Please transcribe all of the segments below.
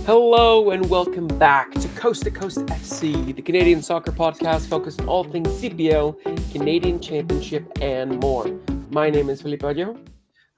Hello and welcome back to Coast FC, the Canadian soccer podcast focused on all things CPL, Canadian Championship, and more. My name is Felipe and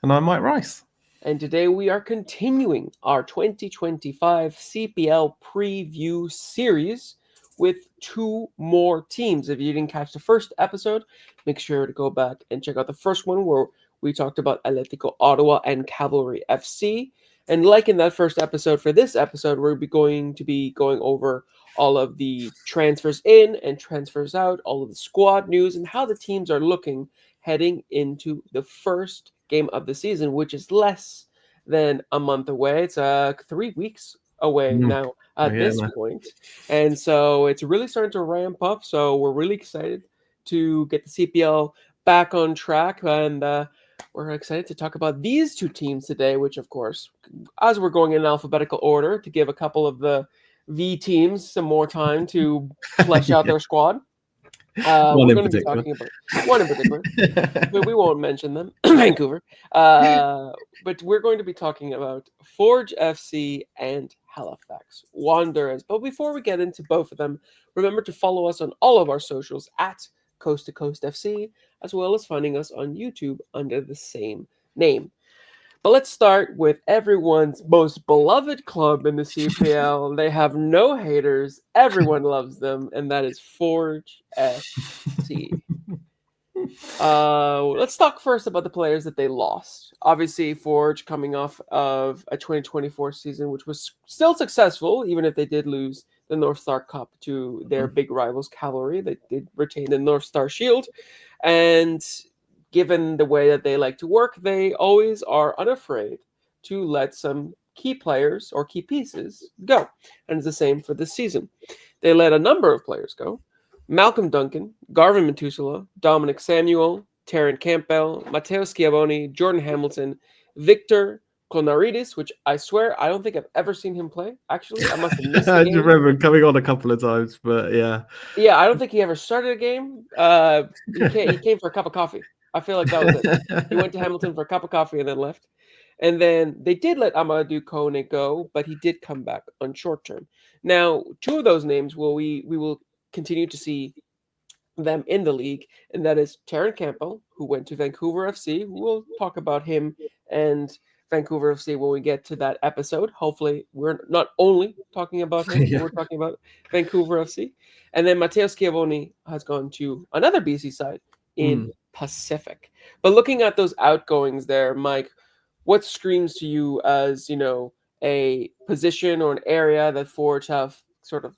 I'm Mike Rice. And today we are continuing our 2025 CPL preview series with two more teams. If you didn't catch the first episode, make sure to go back and check out the first one where we talked about Atletico Ottawa and Cavalry FC. And like in that first episode, for this episode, we're going to be going over all of the transfers in and transfers out, all of the squad news, and how the teams are looking heading into the first game of the season, which is less than a month away. It's 3 weeks away now at this point. And so it's really starting to ramp up. So we're really excited to get the CPL back on track. And we're excited to talk about these two teams today, which, of course, as we're going in alphabetical order to give a couple of the V teams some more time to flesh out their squad. We're going to be talking about one in particular, but we won't mention them, Vancouver. But we're going to be talking about Forge FC and Halifax Wanderers. But before we get into both of them, remember to follow us on all of our socials at Coast to Coast FC, as well as finding us on YouTube under the same name. But let's start with everyone's most beloved club in the CPL. They have no haters. Everyone loves them, and that is Forge FC. Let's talk first about the players that they lost. Obviously, Forge coming off of a 2024 season, which was still successful, even if they did lose the North Star Cup to their big rivals, Cavalry. They did retain the North Star Shield. And given the way that they like to work, they always are unafraid to let some key players or key pieces go. And it's the same for this season. They let a number of players go. Malcolm Duncan, Garvin Metusala, Dominic Samuel, Terran Campbell, Matteo Schiavone, Jordan Hamilton, Victor Konaridis, which I swear I don't think I've ever seen him play. Actually, I must have missed the game. I remember him coming on a couple of times, but yeah. Yeah, I don't think he ever started a game. He came for a cup of coffee. I feel like that was it. He went to Hamilton for a cup of coffee and then left. And then they did let Amadou Kone go, but he did come back on short term. Now, two of those names we will continue to see them in the league, and that is Terran Campbell, who went to Vancouver FC. We'll talk about him and Vancouver FC when we get to that episode. Hopefully, we're not only talking about him, but we're talking about Vancouver FC. And then Matteo Schiavone has gone to another BC side in Pacific. But looking at those outgoings there, Mike, what screams to you as, a position or an area that Forge have sort of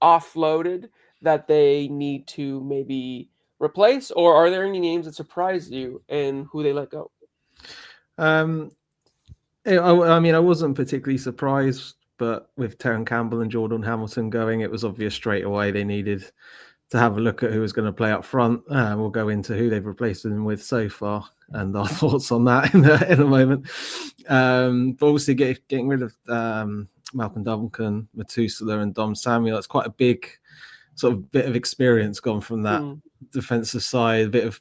offloaded that they need to maybe replace? Or are there any names that surprised you in who they let go? I mean, I wasn't particularly surprised, but with Terran Campbell and Jordan Hamilton going, it was obvious straight away they needed to have a look at who was going to play up front. We'll go into who they've replaced them with so far and our thoughts on that in a moment. But obviously getting rid of Malcolm Duncan, Metusala and Dom Samuel, it's quite a big sort of bit of experience gone from that defensive side, a bit of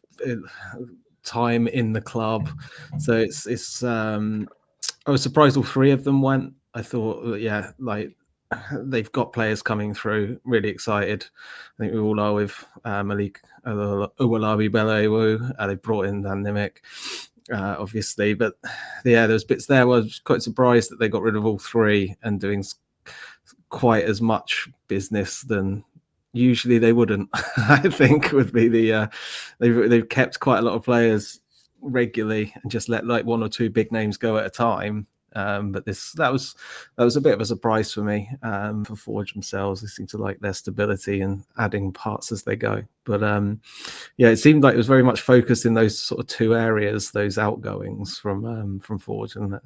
time in the club. So it's I was surprised all three of them went. I thought, they've got players coming through. Really excited. I think we all are with Malik Uwalabi Belewu. They brought in Dan Nimick, obviously. But yeah, there's bits there where I was quite surprised that they got rid of all three and doing quite as much business than usually they wouldn't. I think would be the they've kept quite a lot of players regularly and just let like one or two big names go at a time. But that was a bit of a surprise for me. For Forge themselves, they seem to like their stability and adding parts as they go. But it seemed like it was very much focused in those sort of two areas, those outgoings from Forge, isn't it?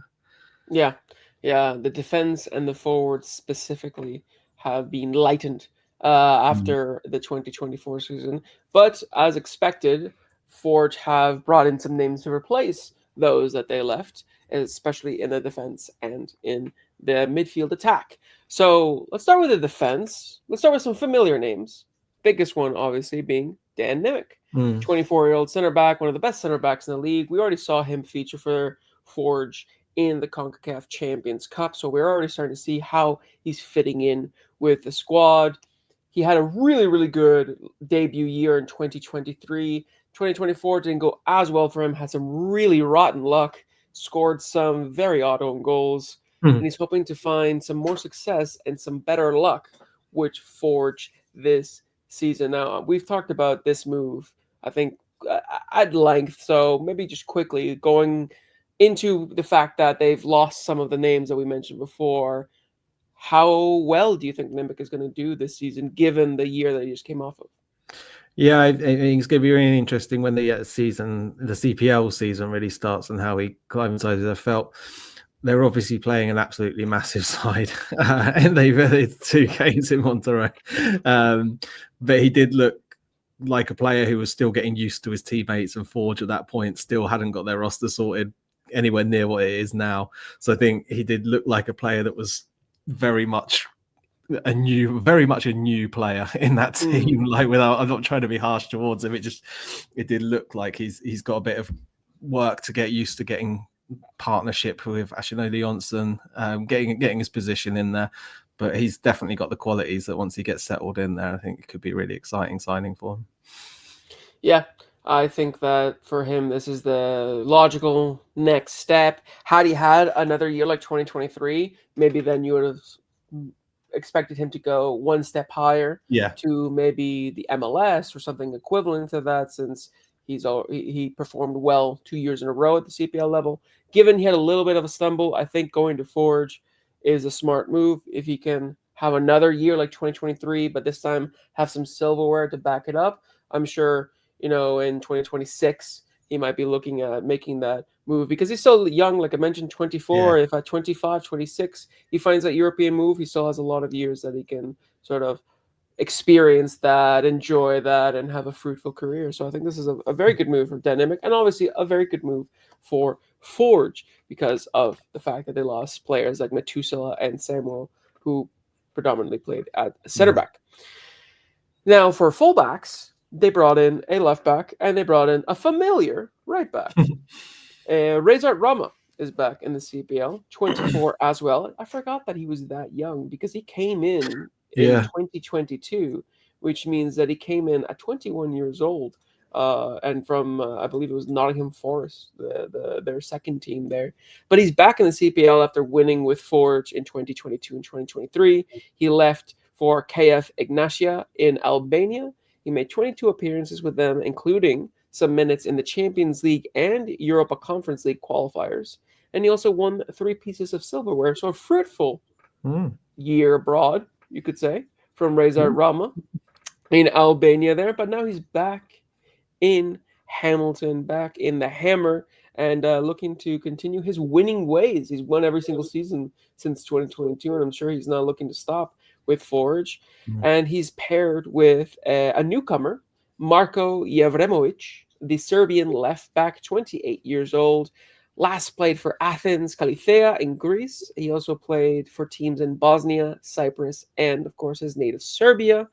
Yeah. The defense and the forwards specifically have been lightened after the 2024 season. But as expected, Forge have brought in some names to replace those that they left, especially in the defense and in the midfield attack. So let's start with the defense. Let's start with some familiar names. Biggest one, obviously, being Dan Nimick, 24-year-old center back, one of the best center backs in the league. We already saw him feature for Forge in the CONCACAF Champions Cup. So we're already starting to see how he's fitting in with the squad. He had a really, really good debut year in 2023. 2024 didn't go as well for him, had some really rotten luck, scored some very odd own goals, and he's hoping to find some more success and some better luck, which Forge this season. Now, we've talked about this move, I think, at length, so maybe just quickly going into the fact that they've lost some of the names that we mentioned before. How well do you think Limbic is going to do this season, given the year that he just came off of? Yeah, I think it's going to be really interesting when the CPL season really starts and how he climatizes. I felt they were obviously playing an absolutely massive side, and they've had 2 games in Monterrey. But he did look like a player who was still getting used to his teammates, and Forge at that point still hadn't got their roster sorted anywhere near what it is now. So I think he did look like a player that was very much a new player in that team. Like, without, I'm not trying to be harsh towards him, it did look like he's got a bit of work to get used to getting partnership with Ashinoli Johnson, getting his position in there. But he's definitely got the qualities that once he gets settled in there, I think it could be really exciting signing for him. Yeah, I think that for him, this is the logical next step. Had he had another year like 2023, maybe then you would have expected him to go one step higher to maybe the MLS or something equivalent to that, since he performed well 2 years in a row at the CPL level. Given he had a little bit of a stumble, I think going to Forge is a smart move. If he can have another year like 2023, but this time have some silverware to back it up, I'm sure, in 2026 he might be looking at making that move, because he's so young. Like I mentioned, 24. If at 25, 26 he finds that European move, he still has a lot of years that he can sort of experience that, enjoy that, and have a fruitful career. So I think this is a very good move for Dynamic, and obviously a very good move for Forge, because of the fact that they lost players like Metusela and Samuel, who predominantly played at center back. Now for fullbacks, they brought in a left back and they brought in a familiar right back. Rezart Rama is back in the CPL, 24 as well. I forgot that he was that young, because he came in 2022, which means that he came in at 21 years old, and from I believe it was Nottingham Forest, their second team there. But he's back in the CPL after winning with Forge in 2022 and 2023. He left for KF Ignatia in Albania. He made 22 appearances with them, including some minutes in the Champions League and Europa Conference League qualifiers. And he also won 3 pieces of silverware. So a fruitful year abroad, you could say, from Rezart Rama in Albania there. But now he's back in Hamilton, back in the Hammer, and looking to continue his winning ways. He's won every single season since 2022, and I'm sure he's not looking to stop with Forge. And he's paired with a newcomer, Marko Jevremovic, the Serbian left back, 28 years old. Last played for Athens, Kalithea in Greece. He also played for teams in Bosnia, Cyprus, and of course his native Serbia.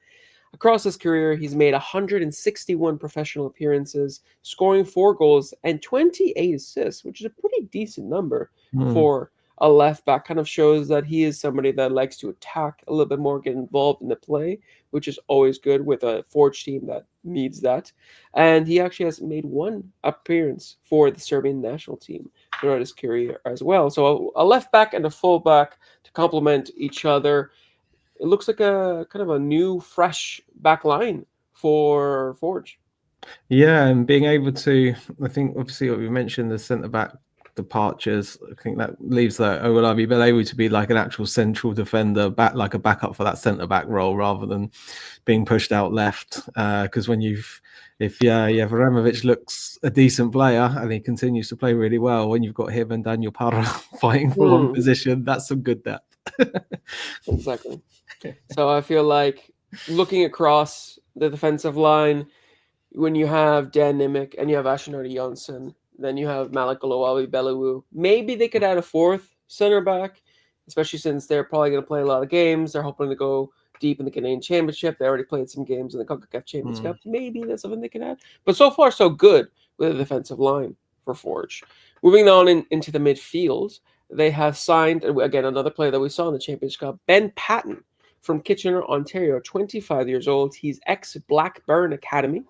Across his career, he's made 161 professional appearances, scoring 4 goals and 28 assists, which is a pretty decent number for a left back. Kind of shows that he is somebody that likes to attack a little bit more, get involved in the play, which is always good with a Forge team that needs that. And he actually has made 1 appearance for the Serbian national team throughout his career as well. So a left back and a full back to complement each other. It looks like a kind of a new, fresh back line for Forge. Yeah, and being able to, I think, obviously, what we mentioned, the centre back departures, I think that leaves that Owolabi but able to be like an actual central defender, like a backup for that centre back role, rather than being pushed out left. Because if Jevremovic looks a decent player and he continues to play really well, when you've got him and Daniel Parra fighting for one position, that's some good depth. Exactly. So I feel like looking across the defensive line, when you have Dan Nimick and you have Ashinori Jonsson, then you have Malik Olowabi Belewu. Maybe they could add a 4th center back, especially since they're probably going to play a lot of games. They're hoping to go deep in the Canadian Championship. They already played some games in the CONCACAF Champions Cup. Maybe that's something they can add. But so far, so good with the defensive line for Forge. Moving on into the midfield, they have signed, again, another player that we saw in the Championship Cup, Ben Patton from Kitchener, Ontario, 25 years old. He's ex-Blackburn Academy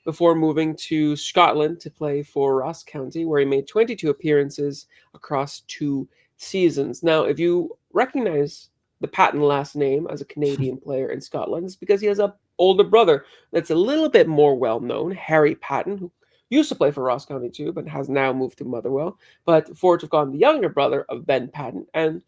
before moving to Scotland to play for Ross County, where he made 22 appearances across 2 seasons. Now, if you recognize the Patton last name as a Canadian player in Scotland, it's because he has a older brother that's a little bit more well known, Harry Patton, who used to play for Ross County too, but has now moved to Motherwell. But Forge have gone the younger brother of Ben Patton, and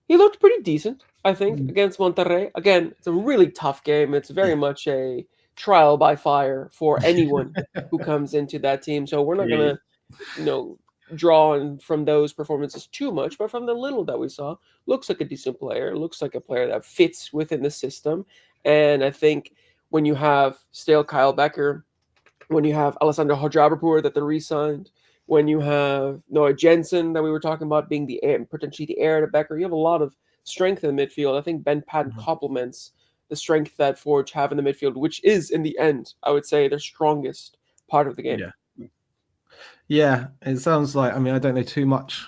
he looked pretty decent, I think, Mm. against Monterrey. Again, it's a really tough game. It's very Yeah. much a trial by fire for anyone who comes into that team. So we're not Yeah. gonna, you know, draw on from those performances too much, but from the little that we saw, looks like a decent player. Looks like a player that fits within the system. And I think when you have still Kyle Becker, when you have Alessandro Hojabrapur that they re-signed, when you have Noah Jensen that we were talking about being the heir, potentially the heir to Becker, you have a lot of strength in the midfield. I think Ben Patton Mhm. complements the strength that Forge have in the midfield, which is in the end, I would say, their strongest part of the game. Yeah. Yeah, it sounds like, I mean, I don't know too much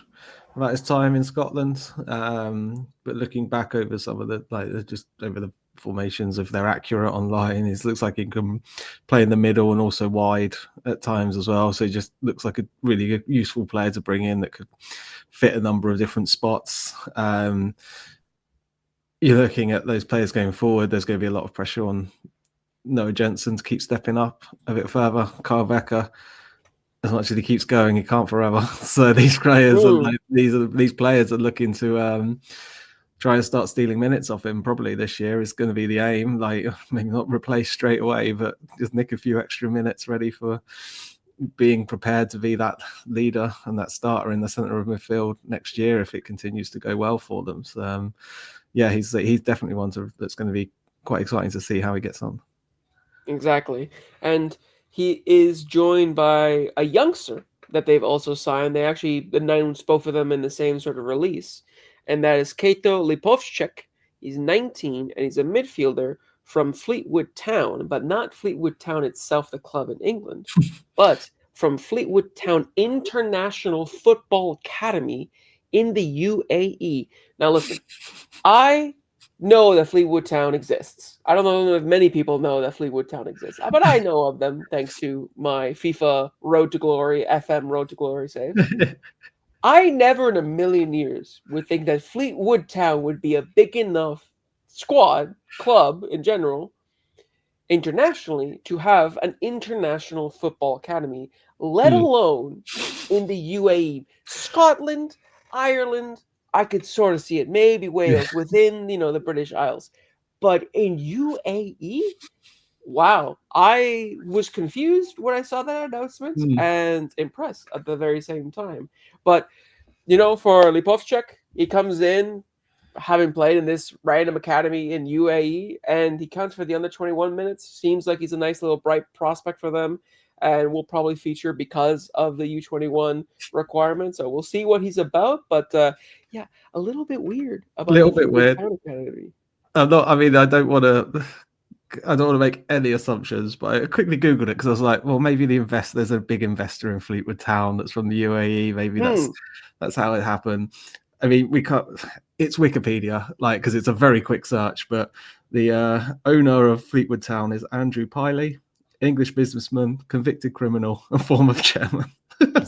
about his time in Scotland, but looking back over some of the, like, just over the formations, if they're accurate online, it looks like he can play in the middle and also wide at times as well. So he just looks like a really good, useful player to bring in that could fit a number of different spots. You're looking at those players going forward, there's going to be a lot of pressure on Noah Jensen to keep stepping up a bit further. Kyle Becker, as much as he keeps going, he can't forever. So these players are Mm, like, these players are looking to try and start stealing minutes off him. Probably this year is going to be the aim. Like, maybe not replace straight away, but just nick a few extra minutes ready for being prepared to be that leader and that starter in the centre of midfield next year if it continues to go well for them. So yeah, he's definitely one that's going to be quite exciting to see how he gets on. exactly. And he is joined by a youngster that they've also signed. They actually announced both of them in the same sort of release, and that is Kato Lipovchek. He's 19 and he's a midfielder from Fleetwood Town, but not Fleetwood Town itself, the club in England, but from Fleetwood Town International Football Academy in the UAE. Now, listen, I know that Fleetwood Town exists. I don't know if many people know that Fleetwood Town exists, but I know of them thanks to my FIFA Road to Glory, FM Road to Glory save. I never in a million years would think that Fleetwood Town would be a big enough squad, club in general, internationally, to have an international football academy, let Mm. alone in the UAE. Scotland, Ireland, I could sort of see it. Maybe Yeah. Wales within, the British Isles. But in UAE, wow, I was confused when I saw that announcement Mm. and impressed at the very same time. But for Lipovchek, he comes in having played in this random academy in UAE, and he counts for the under 21 minutes. Seems like he's a nice little bright prospect for them, and will probably feature because of the U21 requirement. So we'll see what he's about. But yeah, a little bit weird A about the little bit Fleetwood weird. Town Academy. I'm not. I mean, I don't want to make any assumptions, but I quickly googled it because I was like, well, maybe there's a big investor in Fleetwood Town that's from the UAE. Maybe Hmm. that's how it happened. I mean, we can't. It's Wikipedia, like, because it's a very quick search. But the owner of Fleetwood Town is Andrew Piley, English businessman, convicted criminal, and former chairman.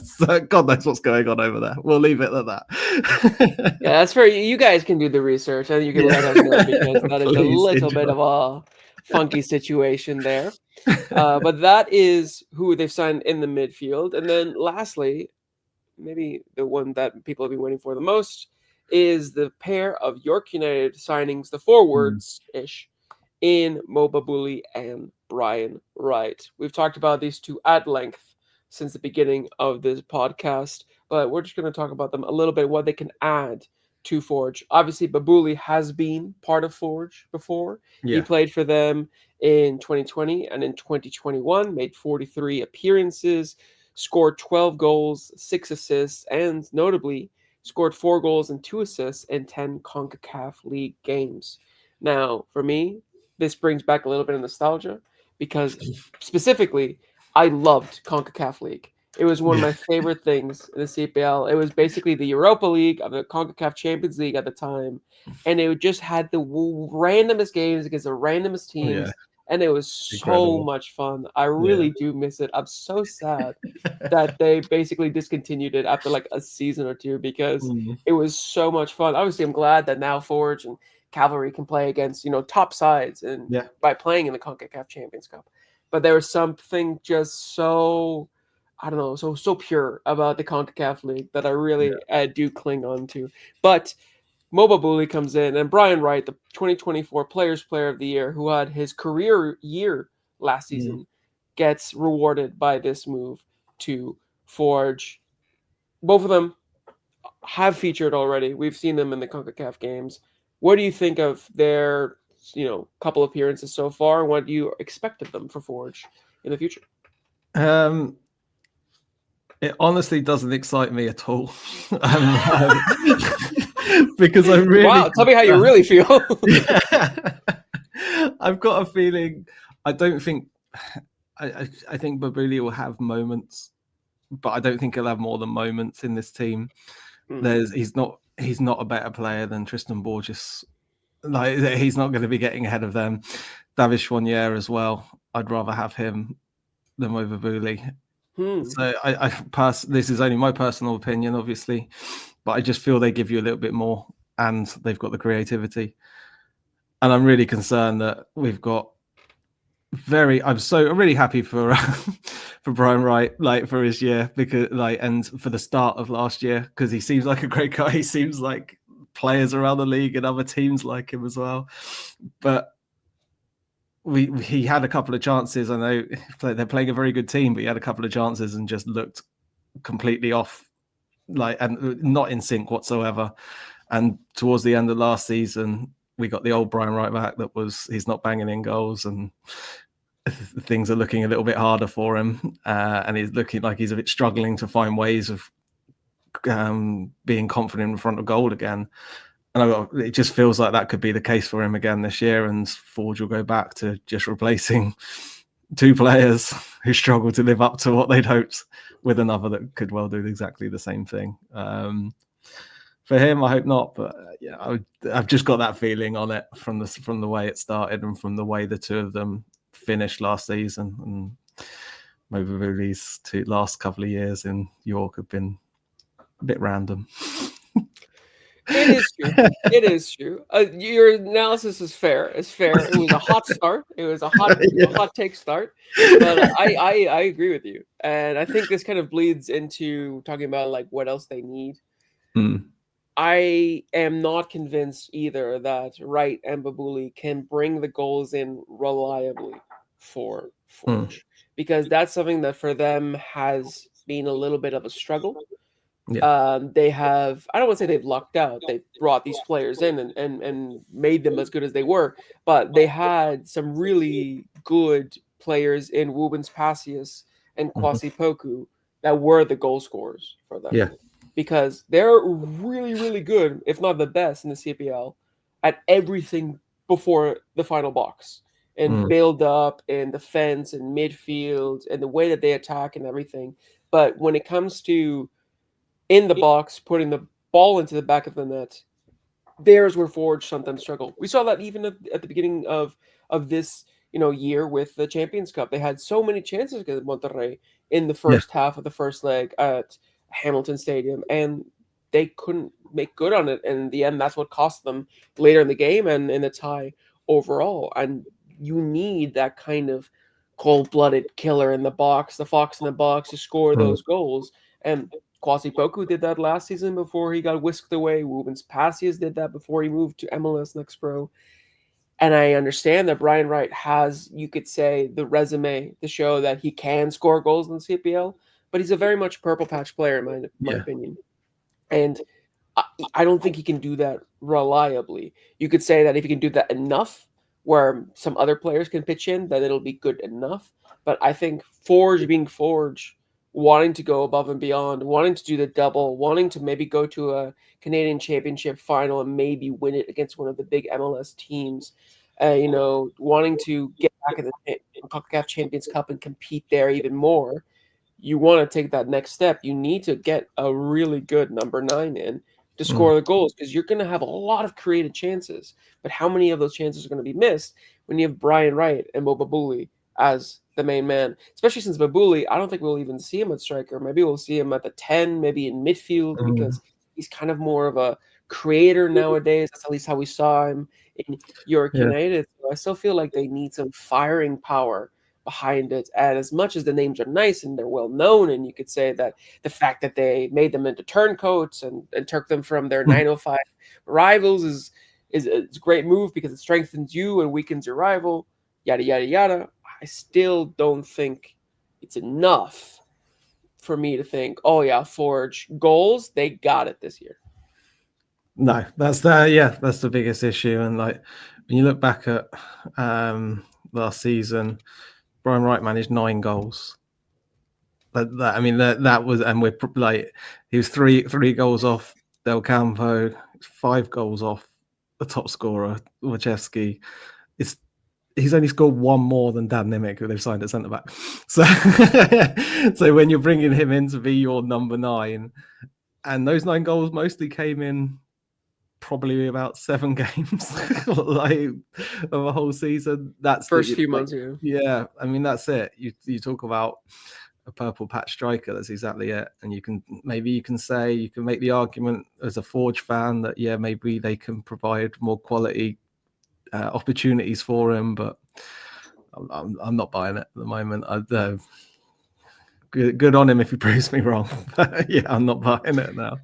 So God knows what's going on over there. We'll leave it at that. Yeah, that's fair. You guys can do the research and you can let us know because Yeah, that is a please little bit enjoy. of a funky situation there. But that is who they've signed in the midfield. And then lastly, maybe the one that people have been waiting for the most is the pair of York United signings, the Mm. forwards ish, in Mo Babuli and Brian Wright. We've talked about these two at length since the beginning of this podcast, but we're just going to talk about them a little bit, what they can add to Forge. Obviously, Babuli has been part of Forge before. He Yeah. played for them in 2020 and in 2021, made 43 appearances, scored 12 goals, 6 assists, and notably scored 4 goals and 2 assists in 10 CONCACAF League games. Now, for me, this brings back a little bit of nostalgia because specifically, I loved CONCACAF League. It was one of Yeah. my favorite things in the CPL. It was basically the Europa League of the CONCACAF Champions League at the time, and it just had the randomest games against the randomest Oh, yeah. teams, and it was so Incredible. much fun. I Yeah. really do miss it. I'm so sad that they basically discontinued it after like a season or two because Mm. it was so much fun. Obviously, I'm glad that now Forge and Cavalry can play against top sides and Yeah. by playing in the CONCACAF Champions Cup. But there was something just so I don't know, so pure about the CONCACAF League that I really do cling on to. But Moba Bully comes in, and Brian Wright, the 2024 Players Player of the Year, who had his career year last Mm. season, gets rewarded by this move to Forge. Both of them have featured already. We've seen them in the CONCACAF games. What do you think of their, couple appearances so far, and what do you expect of them for Forge in the future? Um, it honestly doesn't excite me at all. um, because I'm really Wow, tell me how you really feel. Yeah. I've got a feeling. I don't think. I think Babuli will have moments, but I don't think he'll have more than moments in this team. He's not a better player than Tristan Borges. Like he's not going to be getting ahead of them. Davish Wanier as well. I'd rather have him than Babuli. So this is only my personal opinion, obviously, but I just feel they give you a little bit more, and they've got the creativity. And I'm really concerned that we've got I'm really happy for for Brian Wright, like for his year, because and for the start of last year, because he seems like a great guy. He seems like players around the league and other teams like him as well. But he had a couple of chances. I know they're playing a very good team, but he had a couple of chances and just looked completely off, and not in sync whatsoever. And towards the end of last season, we got the old Brian Wright back. He's not banging in goals, and things are looking a little bit harder for him, and he's looking like he's a bit struggling to find ways of being confident in front of goal again. And it just feels like that could be the case for him again this year, and Forge will go back to just replacing two players who struggle to live up to what they'd hoped with another that could well do exactly the same thing. For him, I hope not, but I've just got that feeling on it from the way it started and from the way the two of them finished last season. And maybe these last couple of years in York have been a bit random. It is true. It is true. Your analysis is fair. It's fair. It was a hot start. It was a hot take start. But I agree with you, and I think this kind of bleeds into talking about like what else they need. I am not convinced either that Wright and Babuli can bring the goals in reliably for Forge, because that's something that for them has been a little bit of a struggle. They have, I don't want to say they've lucked out. They brought these players in and made them as good as they were, but they had some really good players in Wubens Passius and Kwasi Poku that were the goal scorers for them. Yeah. Because they're really, really good, if not the best in the CPL, at everything before the final box and build up and defense and midfield and the way that they attack and everything. But when it comes to in the box, putting the ball into the back of the net, there's where Forge sometimes struggle. We saw that even at the beginning of this year with the Champions Cup. They had so many chances against Monterrey in the first half of the first leg at Hamilton Stadium, and they couldn't make good on it. And in the end, that's what cost them later in the game and in the tie overall. And you need that kind of cold-blooded killer in the box, the fox in the box, to score those goals. And Kwasi Poku did that last season before he got whisked away. Wubens Passias did that before he moved to MLS Next Pro. And I understand that Brian Wright has, you could say, the resume to show that he can score goals in the CPL, but he's a very much purple patch player, in my opinion. And I don't think he can do that reliably. You could say that if he can do that enough, where some other players can pitch in, that it'll be good enough. But I think Forge being Forge, wanting to go above and beyond, wanting to do the double, wanting to maybe go to a Canadian Championship final and maybe win it against one of the big MLS teams, wanting to get back in the CONCACAF Champions Cup and compete there even more. you want to take that next step, you need to get a really good number 9 in to Mm. score the goals, because you're going to have a lot of creative chances. But how many of those chances are going to be missed when you have Brian Wright and Mo Babuli as the main man? Especially since Babuli, I don't think we'll even see him at striker. Maybe we'll see him at the 10, maybe in midfield, because he's kind of more of a creator nowadays. That's at least how we saw him in York Yeah. United. So I still feel like they need some firing power behind it. And as much as the names are nice and they're well known, and you could say that the fact that they made them into turncoats and took them from their 905 rivals is a great move, because it strengthens you and weakens your rival, yada yada yada. I still don't think it's enough for me to think, oh yeah, Forge goals, they got it this year. No, that's the biggest issue. And like when you look back at last season, Brian Wright managed 9 goals. That was, and we're like, he was three goals off Del Campo, 5 goals off the top scorer Wachewski. He's only scored 1 more than Dan Nimick, who they've signed at centre back. So so when you're bringing him in to be your number 9, and those 9 goals mostly came in probably about 7 games like of a whole season. That's First few months, yeah. I mean, that's it. You talk about a purple patch striker. That's exactly it. And you can make the argument as a Forge fan that maybe they can provide more quality opportunities for him, but I'm not buying it at the moment. Good on him if he proves me wrong. I'm not buying it now.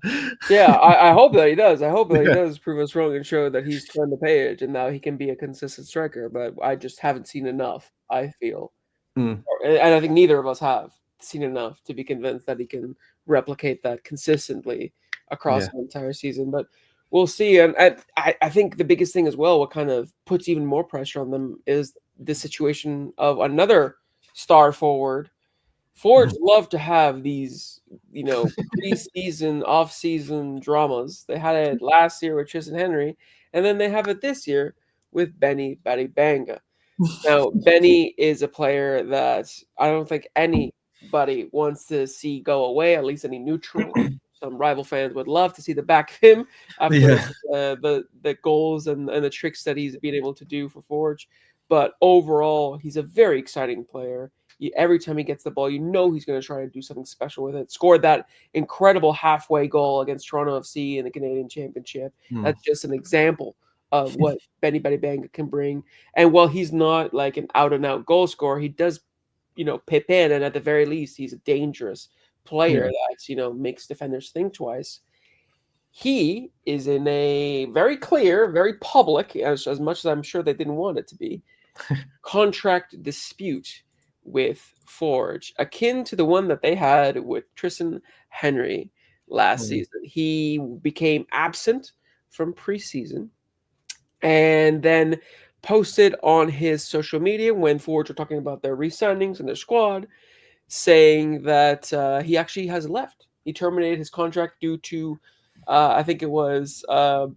Yeah, I hope that he does. I hope that he does prove us wrong and show that he's turned the page and now he can be a consistent striker. But I just haven't seen enough, I feel. And I think neither of us have seen enough to be convinced that he can replicate that consistently across an entire season. But we'll see. And I think the biggest thing as well, what kind of puts even more pressure on them, is the situation of another star forward. Forge love to have these, pre-season, off-season dramas. They had it last year with Tristan Henry, and then they have it this year with Benny Banga. Now, Benny is a player that I don't think anybody wants to see go away, at least any neutral. Some rival fans would love to see the back of him after the goals and the tricks that he's been able to do for Forge. But overall, he's a very exciting player. Every time he gets the ball, he's going to try to do something special with it. Scored that incredible halfway goal against Toronto FC in the Canadian Championship. That's just an example of what Benny Banga can bring. And while he's not like an out-and-out goal scorer, he does, pip in, and at the very least, he's a dangerous player that, makes defenders think twice. He is in a very clear, very public, as much as I'm sure they didn't want it to be, contract dispute with Forge, akin to the one that they had with Tristan Henry last season. He became absent from preseason and then posted on his social media when Forge were talking about their re-signings and their squad, saying that he actually has left. He terminated his contract due to, I think it was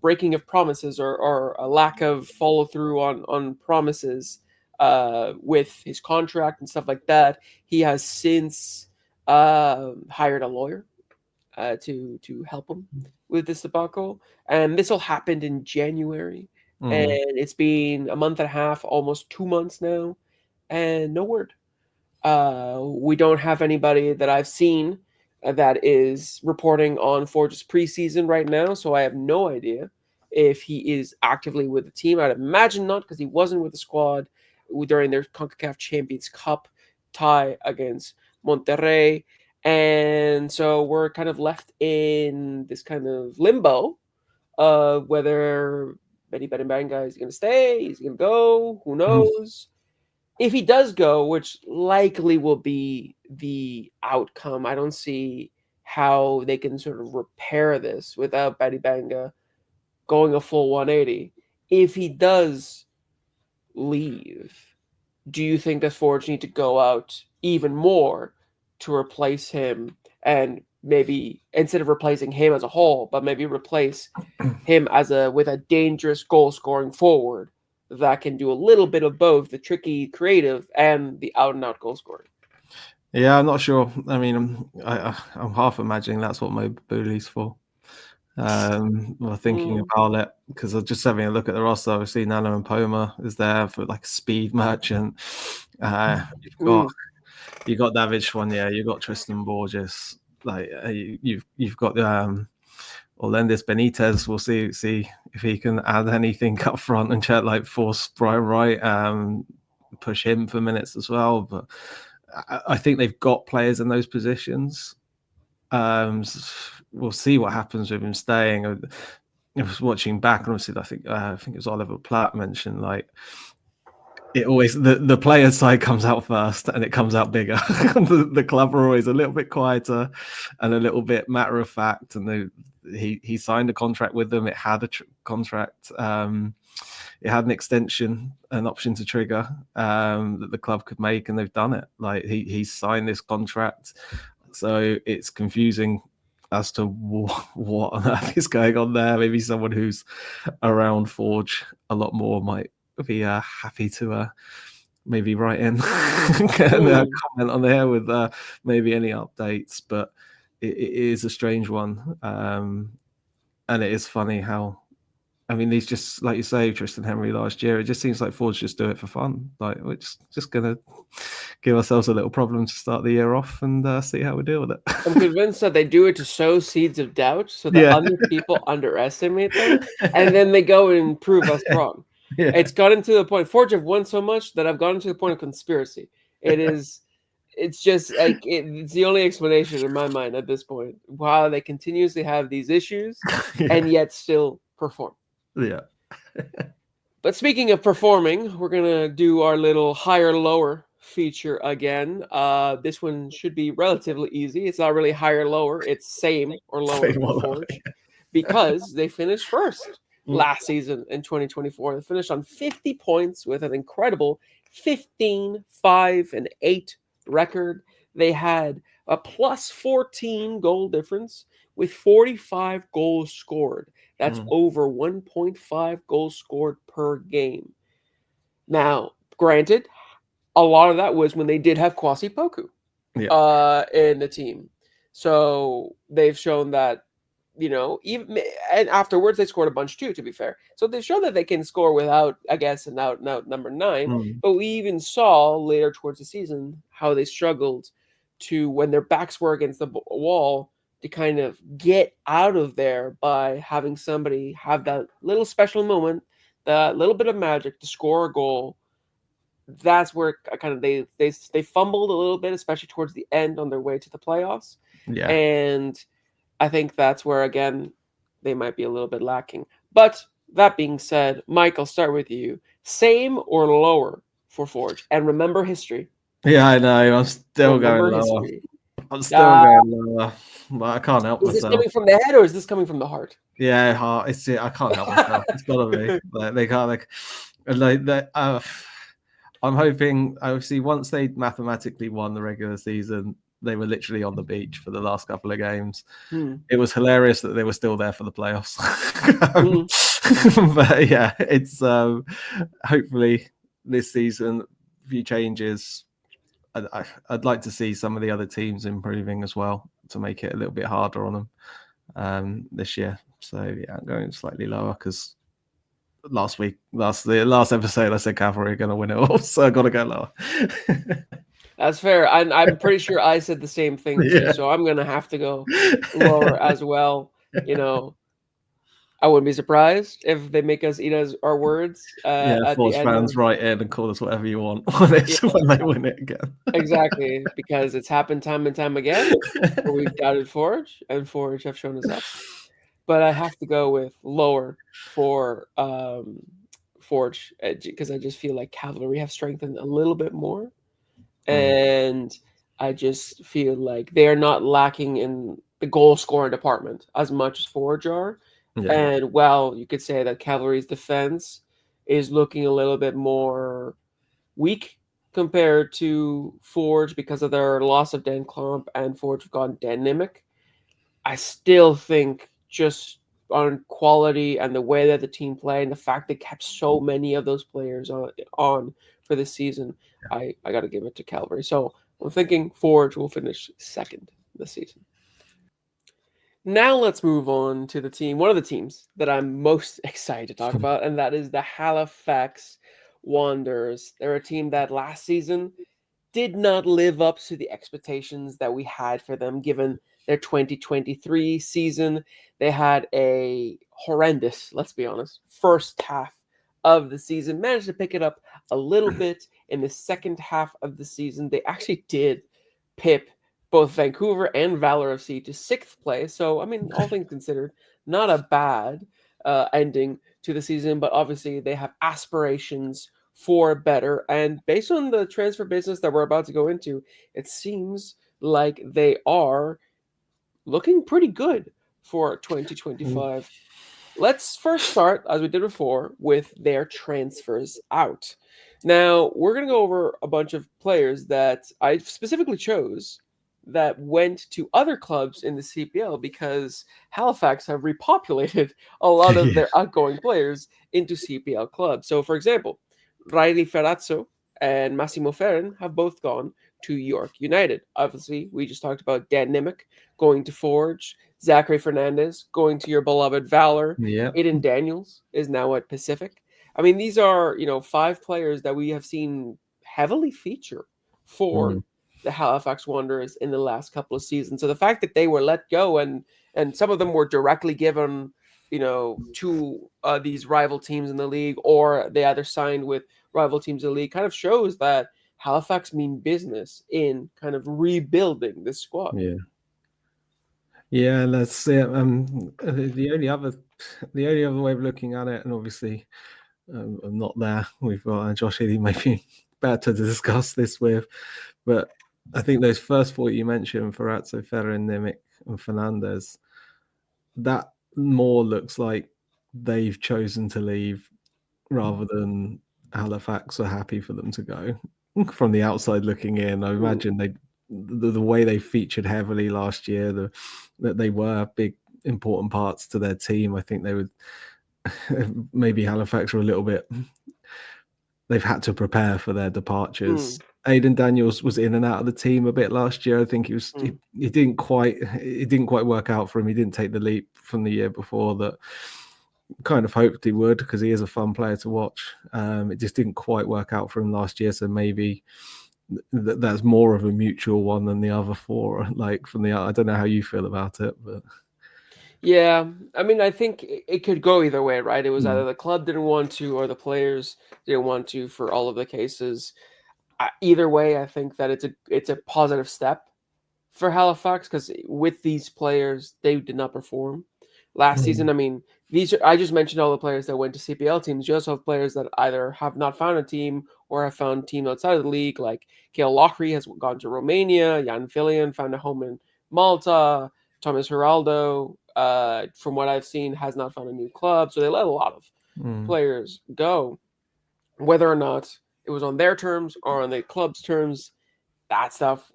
breaking of promises or a lack of follow through on promises with his contract and stuff like that. He has since hired a lawyer to help him with this debacle, and this all happened in January, and it's been a month and a half, almost 2 months now, and no word. We don't have anybody that I've seen that is reporting on Forge's preseason right now, so I have no idea if he is actively with the team. I'd imagine not, because he wasn't with the squad during their CONCACAF Champions Cup tie against Monterrey. And so we're kind of left in this kind of limbo of whether Benny Banga is going to stay, he's going to go, who knows? If he does go, which likely will be the outcome, I don't see how they can sort of repair this without Benny Banga going a full 180. If he does leave, do you think that Forge need to go out even more to replace him, and maybe instead of replacing him as a whole, but maybe replace him with a dangerous goal scoring forward that can do a little bit of both the tricky creative and the out and out goal scoring? Yeah, I'm not sure. I mean, I'm half imagining that's what Mobuli's for. Or thinking Mm, about it, because I'm just having a look at the roster. Obviously, Nana and Poma is there for like a speed merchant. You've got mm, David Schwanier, you've got Tristan Borges, like you've got Orlandis Benitez. We'll see if he can add anything up front and chat, like force Brian Wright, push him for minutes as well. But I think they've got players in those positions. We'll see what happens with him staying. I was watching back, and obviously, I think it was Oliver Platt mentioned, like, it always, the player side comes out first, and it comes out bigger. The club are always a little bit quieter and a little bit matter of fact. And he signed a contract with them. It had a contract. It had an extension, an option to trigger, that the club could make, and they've done it. Like, he signed this contract, so it's confusing as to what on earth is going on there. Maybe someone who's around Forge a lot more might be happy to maybe write in and comment on there with maybe any updates. But it is a strange one, and it is funny how, I mean, these, just like you say, Tristan Henry last year, it just seems like Fords just do it for fun. Like, we're just going to give ourselves a little problem to start the year off and see how we deal with it. I'm convinced that they do it to sow seeds of doubt so that Yeah. other people underestimate them, and then they go and prove us wrong. Yeah. It's gotten to the point. Forge have won so much that I've gotten to the point of conspiracy. It's just like it's the only explanation in my mind at this point. Wow, they continuously have these issues and yet still perform. Yeah. But speaking of performing, we're gonna do our little higher lower feature again. This one should be relatively easy. It's not really higher lower, it's same or lower for Forge because they finished first last season in 2024. They finished on 50 points with an incredible 15-5-8 record. They had a plus 14 goal difference with 45 goals scored. That's over 1.5 goals scored per game. Now, granted, a lot of that was when they did have Kwasi Poku in the team. So they've shown that, even and afterwards they scored a bunch too, to be fair. So they've shown that they can score without, I guess, an out and out number 9. But we even saw later towards the season how they struggled to, when their backs were against the wall, to kind of get out of there by having somebody have that little special moment, that little bit of magic to score a goal. That's where kind of they fumbled a little bit, especially towards the end on their way to the playoffs. Yeah. And I think that's where, again, they might be a little bit lacking. But that being said, Mike, I'll start with you. Same or lower for Forge? And remember history. Yeah, I know. I'm still Remember going lower. history. I'm still going lower, but I can't help Is this myself. coming from the head or is this coming from the heart? Yeah, heart. I can't help myself. It's gotta be. Like, they can't, like that. I'm hoping, obviously, once they mathematically won the regular season, they were literally on the beach for the last couple of games. It was hilarious that they were still there for the playoffs. But yeah, it's hopefully this season, a few changes. I'd like to see some of the other teams improving as well to make it a little bit harder on them this year. So yeah, I'm going slightly lower because the last episode I said Cavalry are going to win it all, so I got to go lower. That's fair. I'm pretty sure I said the same thing too, so I'm going to have to go lower as well. I wouldn't be surprised if they make us eat our words at Forge the end. fans, write in and call us whatever you want when they win it again. Exactly, because it's happened time and time again where we've doubted Forge, and Forge have shown us up. But I have to go with lower for Forge because I just feel like Cavalry have strengthened a little bit more, and I just feel like they are not lacking in the goal scoring department as much as Forge are. Yeah. And while you could say that Cavalry's defense is looking a little bit more weak compared to Forge because of their loss of Dan Klomp and Forge have gone Dan Nimick, I still think just on quality and the way that the team played and the fact they kept so many of those players on for the season, I got to give it to Calvary. So I'm thinking Forge will finish second this season. Now let's move on to one of the teams that I'm most excited to talk about, and that is the Halifax Wanderers. They're a team that last season did not live up to the expectations that we had for them given their 2023 season. They had a horrendous, let's be honest, first half of the season, managed to pick it up a little bit in the second half of the season. They actually did pip both Vancouver and Valor FC to sixth place. So, I mean, all things considered, not a bad ending to the season, but obviously they have aspirations for better. And based on the transfer business that we're about to go into, it seems like they are looking pretty good for 2025. Let's first start, as we did before, with their transfers out. Now, we're going to go over a bunch of players that I specifically chose that went to other clubs in the CPL because Halifax have repopulated a lot of Yeah. their outgoing players into CPL clubs. So, for example, Riley Ferrazzo and Massimo Ferrin have both gone to York United. Obviously, we just talked about Dan Nimick going to Forge, Zachary Fernandez going to your beloved Valor, Yeah. Aiden Daniels is now at Pacific. I mean, these are, five players that we have seen heavily feature for Mm. the Halifax Wanderers in the last couple of seasons. So the fact that they were let go and some of them were directly given, to these rival teams in the league, or they either signed with rival teams in the league, kind of shows that Halifax mean business in kind of rebuilding this squad. Yeah. Yeah, that's it. The only other way of looking at it, and obviously, I'm not there. We've got Josh Healy, maybe better to discuss this with, but I think those first four you mentioned, Ferrazzo, Ferrin, Nimick, and Fernandez, that more looks like they've chosen to leave rather than Halifax are happy for them to go. From the outside looking in, I imagine the way they featured heavily last year, that they were big important parts to their team. I think they would maybe Halifax are a little bit. They've had to prepare for their departures. Mm, Aiden Daniels was in and out of the team a bit last year. I think mm. he didn't quite work out for him. He didn't take the leap from the year before that kind of hoped he would, because he is a fun player to watch. It just didn't quite work out for him last year, so maybe that's more of a mutual one than the other four. Like I don't know how you feel about it, but Yeah, I mean, I think it could go either way, right? It was either mm, the club didn't want to or the players didn't want to for all of the cases. Either way, I think that it's a positive step for Halifax because with these players, they did not perform last season. I mean, I just mentioned all the players that went to CPL teams. You also have players that either have not found a team or have found a team outside of the league, like Kale Lochry has gone to Romania, Jan Filian found a home in Malta, Thomas Geraldo, from what I've seen, has not found a new club. So they let a lot of mm, players go, whether or not it was on their terms or on the club's terms. That stuff,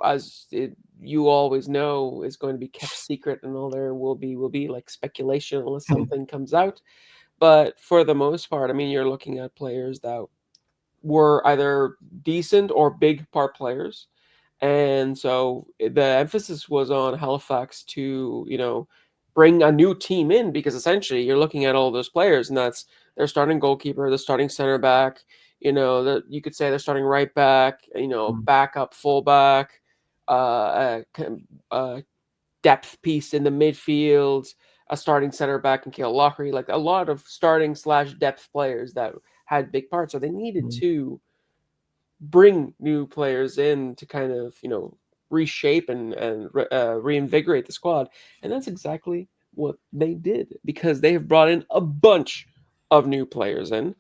you always know, is going to be kept secret, and all there will be like speculation unless something comes out. But for the most part, I mean, you're looking at players that were either decent or big part players. And so the emphasis was on Halifax to, bring a new team in because essentially you're looking at all those players, and that's their starting goalkeeper, the starting center back, you could say they're starting right back, mm, backup fullback, a depth piece in the midfield, a starting center back in Kale Lochry, like a lot of starting slash depth players that had big parts. So they needed mm, to bring new players in to kind of reshape and reinvigorate the squad, and that's exactly what they did because they have brought in a bunch of new players in.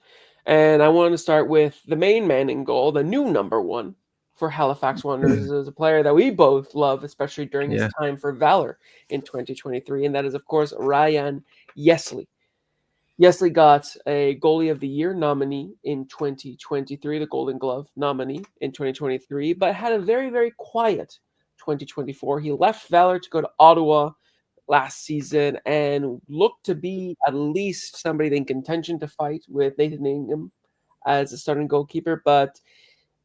And I want to start with the main man in goal, the new number one for Halifax Wanderers, is a player that we both love, especially during his yeah, time for Valor in 2023, and that is of course Ryan Yesley. Yesley got a goalie of the year nominee in 2023, the Golden Glove nominee in 2023, but had a very, very quiet 2024. He left Valor to go to Ottawa last season and looked to be at least somebody in contention to fight with Nathan Ingham as a starting goalkeeper, but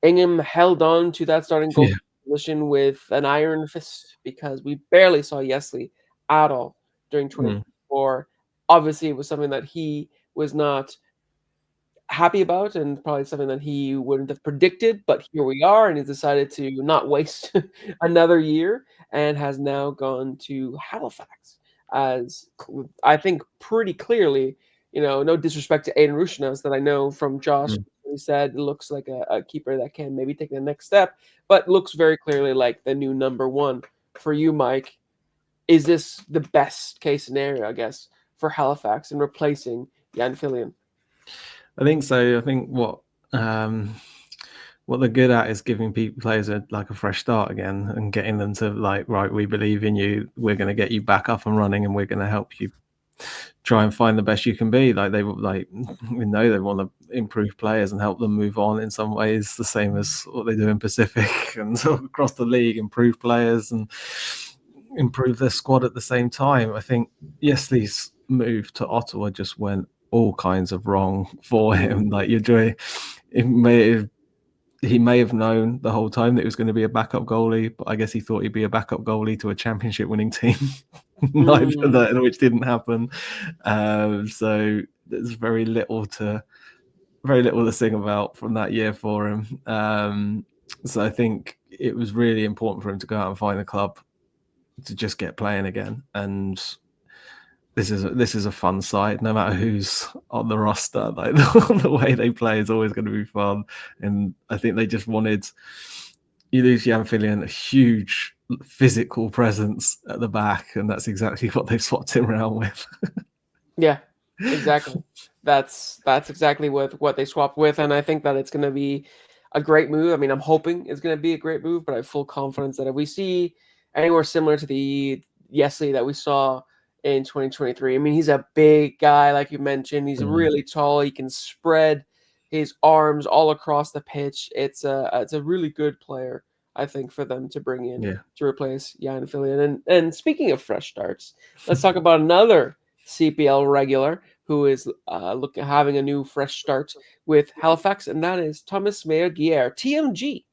Ingham held on to that starting yeah, goalkeeper position with an iron fist because we barely saw Yesley at all during Mm. 2024. Obviously, it was something that he was not happy about and probably something that he wouldn't have predicted, but here we are, and he's decided to not waste another year and has now gone to Halifax as I think pretty clearly, no disrespect to Aiden Rushinas that I know from Josh. Mm. He said looks like a keeper that can maybe take the next step, but looks very clearly like the new number one for you, Mike. Is this the best case scenario, I guess, for Halifax in replacing Jan Fillion? I think so. I think what they're good at is giving players a fresh start again and getting them to right, we believe in you. We're going to get you back up and running, and we're going to help you try and find the best you can be. We know they want to improve players and help them move on in some ways, the same as what they do in Pacific and sort of across the league, improve players and improve their squad at the same time. I think Yesley's move to Ottawa just went all kinds of wrong for him. Like he may have known the whole time that it was going to be a backup goalie, but I guess he thought he'd be a backup goalie to a championship winning team, neither of that, which didn't happen. So there's very little to sing about from that year for him. So I think it was really important for him to go out and find a club to just get playing again. And this is a fun side, no matter who's on the roster. Like the way they play is always going to be fun. And I think they just wanted you lose Jan Fillion, a huge physical presence at the back, and that's exactly what they've swapped him around with. Yeah, exactly. That's exactly what they swapped with, and I think that it's going to be a great move. I mean, I'm hoping it's going to be a great move, but I have full confidence that if we see anywhere similar to the Yesley that we saw in 2023, I mean, he's a big guy, like you mentioned. He's really tall. He can spread his arms all across the pitch. It's a really good player, I think, for them to bring in to replace Jan Fillion. And speaking of fresh starts, let's talk about another CPL regular who is having a new fresh start with Halifax, and that is Thomas Meyer-Guier, TMG,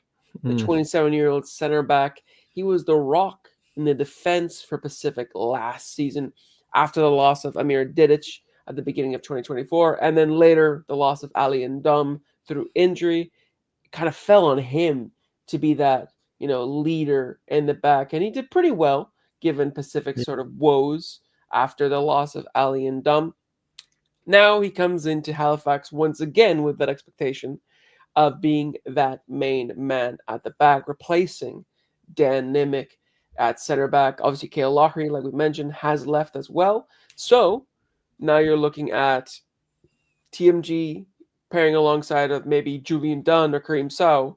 the 27-year-old center back. He was the rock in the defense for Pacific last season after the loss of Amir Didic at the beginning of 2024, and then later the loss of Ali and Dum through injury. It kind of fell on him to be that leader in the back, and he did pretty well given Pacific's sort of woes after the loss of Ali and Dum. Now he comes into Halifax once again with that expectation of being that main man at the back, replacing Dan Nimick at center back. Obviously, Cale Loughery, like we mentioned, has left as well. So now you're looking at TMG pairing alongside of maybe Julian Dunn or Kareem Sow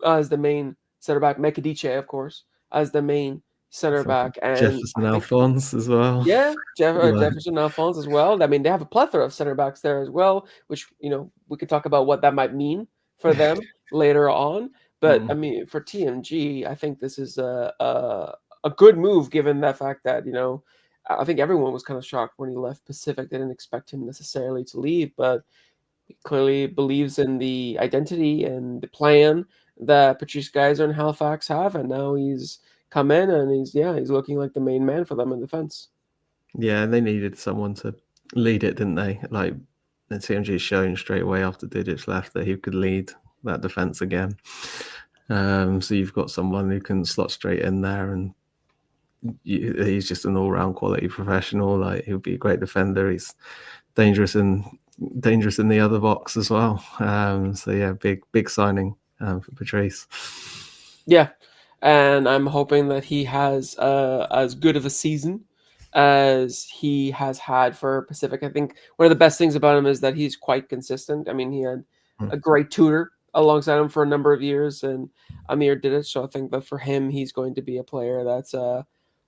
as the main center back, Mekadiche, of course, as the main center back, and Jefferson Alphonse as well. Yeah, Jefferson Alphonse as well. I mean, they have a plethora of center backs there as well, which we could talk about what that might mean for them later on. But I mean, for TMG, I think this is a good move given the fact that I think everyone was kind of shocked when he left Pacific. They didn't expect him necessarily to leave, but he clearly believes in the identity and the plan that Patrice Geyser and Halifax have, and now he's come in and he's looking like the main man for them in defense. Yeah, and they needed someone to lead it, didn't they? Like the TMG shown straight away after Didic left that he could lead that defense again. So you've got someone who can slot straight in there, and he's just an all-round quality professional. Like he'll be a great defender. He's dangerous in the other box as well. So yeah, big signing for Patrice. Yeah, and I'm hoping that he has as good of a season as he has had for Pacific. I think one of the best things about him is that he's quite consistent. I mean, he had a great tutor alongside him for a number of years, and Amir did it. So I think that for him, he's going to be a player that's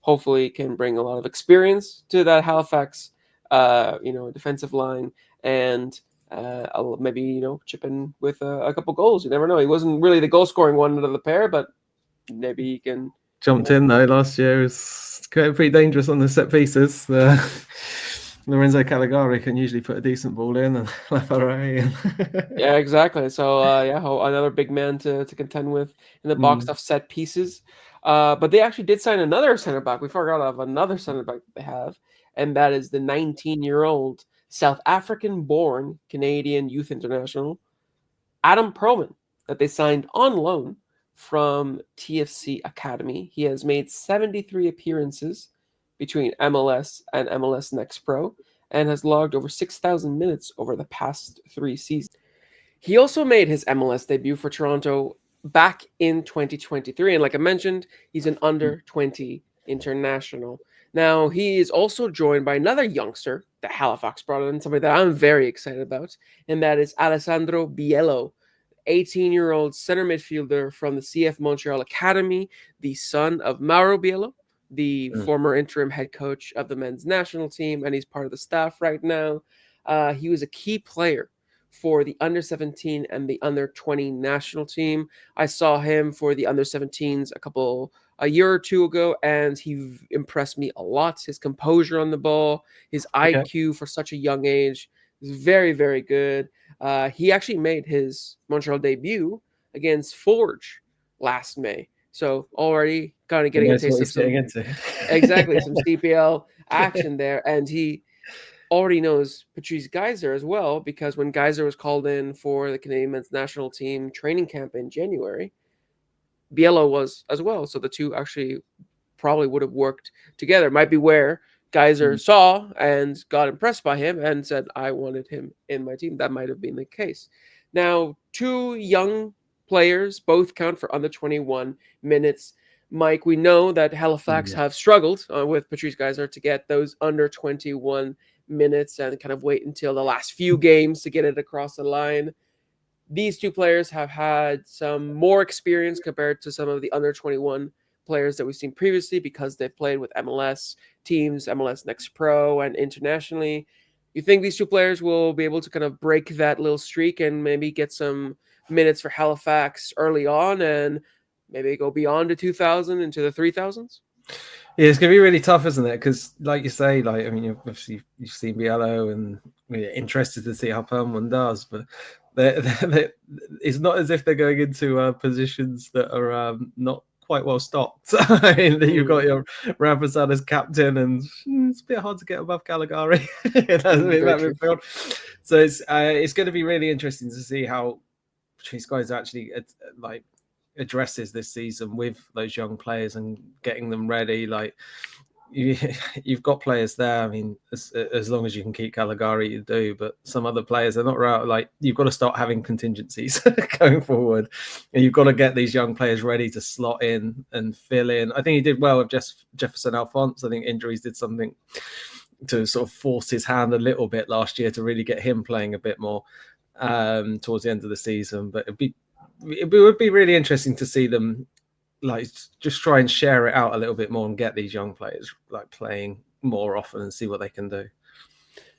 hopefully can bring a lot of experience to that Halifax, defensive line, and maybe chip in with a couple goals. You never know. He wasn't really the goal scoring one out of the pair, but maybe he can. Jumped in though last year. Was pretty dangerous on the set pieces. Lorenzo Caligari can usually put a decent ball in, and Lafarre. Yeah, exactly. So another big man to contend with in the box off set pieces. But they actually did sign another center back. We forgot of another center back that they have, and that is the 19-year-old South African-born Canadian youth international Adam Perlman that they signed on loan from TFC Academy. He has made 73 appearances between MLS and MLS Next Pro and has logged over 6,000 minutes over the past 3 seasons. He also made his MLS debut for Toronto back in 2023. And like I mentioned, he's an under 20 international. Now, he is also joined by another youngster that Halifax brought in, somebody that I'm very excited about, and that is Alessandro Biello, 18-year-old center midfielder from the CF Montreal Academy, the son of Mauro Biello, the former interim head coach of the men's national team, and he's part of the staff right now. He was a key player for the under 17 and the under 20 national team. I saw him for the under 17s a year or two ago, and he impressed me a lot. His composure on the ball, his IQ for such a young age is very, very good. He actually made his Montreal debut against Forge last May. So already kind of getting a taste of some exactly some CPL action there, and he already knows Patrice Geyser as well, because when Geyser was called in for the Canadian men's national team training camp in January, Biello was as well. So the two actually probably would have worked together. Might be where Geyser saw and got impressed by him and said, I wanted him in my team. That might have been the case. Now, two young players both count for under 21 minutes. Mike, we know that Halifax have struggled with Patrice Geyser to get those under 21 minutes and kind of wait until the last few games to get it across the line. These two players have had some more experience compared to some of the under 21 players that we've seen previously because they've played with MLS teams, MLS Next Pro, and internationally. You think these two players will be able to kind of break that little streak and maybe get some minutes for Halifax early on and maybe go beyond the 2,000 into the 3,000s? Yeah, it's going to be really tough, isn't it? Because, like you say, obviously you've seen Biello, and we're interested to see how Perlman does, but it's not as if they're going into positions that are not quite well stocked. I mean, you've got your Rampersad as captain, and it's a bit hard to get above Caligari. So it's going to be really interesting to see how these guys actually addresses this season with those young players and getting them ready. Like you've got players there. I mean, as long as you can keep Caligari, you do. But some other players are not right. Like you've got to start having contingencies going forward, and you've got to get these young players ready to slot in and fill in. I think he did well with Jefferson Alphonse. I think injuries did something to sort of force his hand a little bit last year to really get him playing a bit more towards the end of the season. But it would be really interesting to see them just try and share it out a little bit more and get these young players playing more often and see what they can do.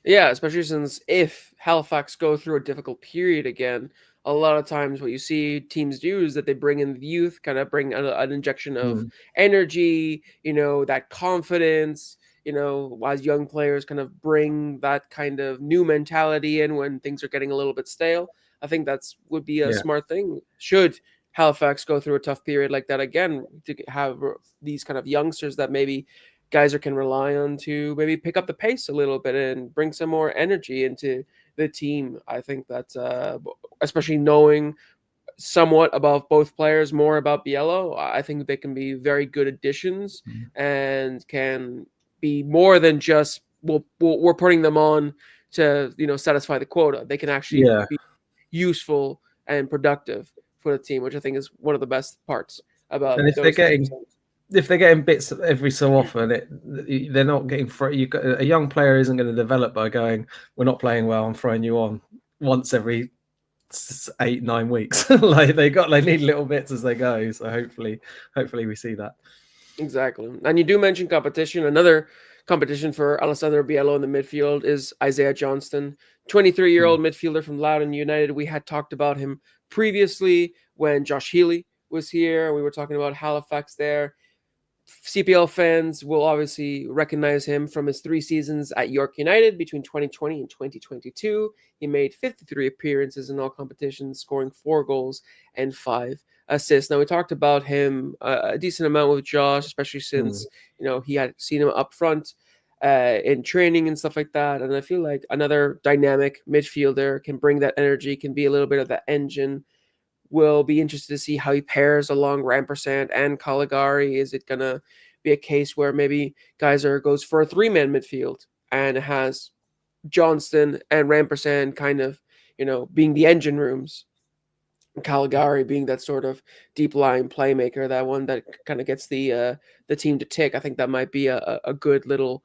Yeah, especially since if Halifax go through a difficult period again, a lot of times what you see teams do is that they bring in the youth, kind of bring an injection of energy, that confidence, as young players kind of bring that kind of new mentality in when things are getting a little bit stale. I think would be a smart thing. Should Halifax go through a tough period like that again, to have these kind of youngsters that maybe Geyser can rely on to maybe pick up the pace a little bit and bring some more energy into the team. I think that, especially knowing somewhat about both players, more about Biello, I think they can be very good additions and can be more than just we're putting them on to satisfy the quota. They can actually be useful and productive for the team, which I think is one of the best parts about. And if they're getting bits every so often, they're not getting free. A young player isn't going to develop by going, "We're not playing well. I'm throwing you on once every 8-9 weeks." They need little bits as they go. So hopefully we see that. Exactly. And you do mention competition. Another competition for Alessandro Biello in the midfield is Isaiah Johnston, 23-year-old midfielder from Loudoun United. We had talked about him previously when Josh Healy was here. We were talking about Halifax there. CPL fans will obviously recognize him from his 3 seasons at York United between 2020 and 2022. He made 53 appearances in all competitions, scoring 4 goals and 5 assists. Now, we talked about him a decent amount with Josh, especially since he had seen him up front in training and stuff like that. And I feel like another dynamic midfielder can bring that energy, can be a little bit of that engine. Will be interested to see how he pairs along Rampersand and Caligari. Is it going to be a case where maybe Geyser goes for a 3-man midfield and has Johnston and Rampersand kind of, being the engine rooms, Caligari being that sort of deep line playmaker, that one that kind of gets the team to tick. I think that might be a good little